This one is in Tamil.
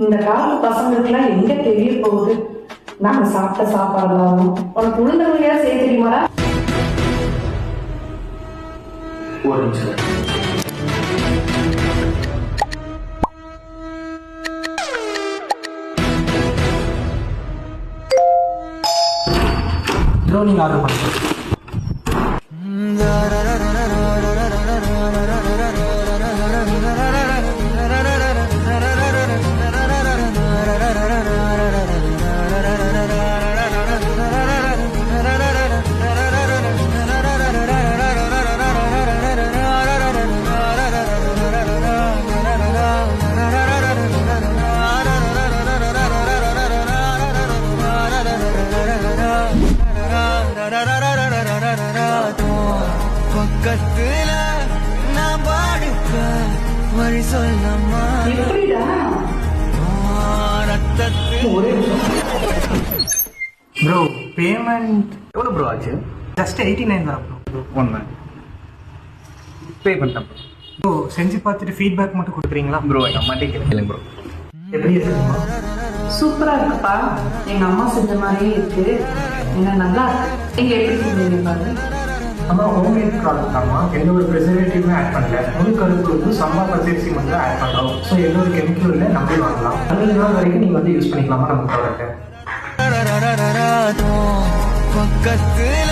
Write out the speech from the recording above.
இந்த காலத்து பசங்களுக்குலாம் எங்க தெரிய போகுது? நாங்க சாப்பிட்ட சாப்பாடுலாம் உனக்கு உளுந்தவங்க செய்ய தெரியுமாடா? ஒரு நிமிஷம். நீங்க ஆர்டர் பண்ணுங்க. பக்கத்துல நான் பாடுக்க வழி சொல்லம்மா ப்ரோ பேமெண்ட் எவ்வளோ ப்ரோ ஆச்சு? ஜஸ்ட் 89 தான் ப்ரோ. 1 man பே பண்ணிட்டேன் ப்ரோ. ப்ரோ செஞ்சு பார்த்துட்டு ஃபீட்பேக் மட்டும் கொடுக்குறீங்களா? ப்ரோ எங்கள் அம்மாட்டே கேளுங்க ப்ரோ. எப்படி இருக்குமா? சூப்பரா இருக்குப்பா. எங்க அம்மா செஞ்ச மாதிரியே இருக்கு. என்ன நல்லா இருக்கு. நீங்க எப்படி செஞ்சீங்க பாரு. நம்ம ஹோம்மேட் ப்ராடக்ட் தான்மா. எந்த ஒரு ப்ரிசர்வேட்டிவ்மே ஆட் பண்ணல. முழு கருப்பு வந்து சம்பா பச்சரிசி மட்டும் ஆட் பண்ணுறோம். ஸோ எந்த ஒரு கெமிக்கல் இல்லை, நம்பி வாங்கலாம். 15 நாள் வரைக்கும் நீங்கள் வந்து யூஸ் பண்ணிக்கலாமா நம்ம ப்ராடக்ட்டை. பக்கத்துல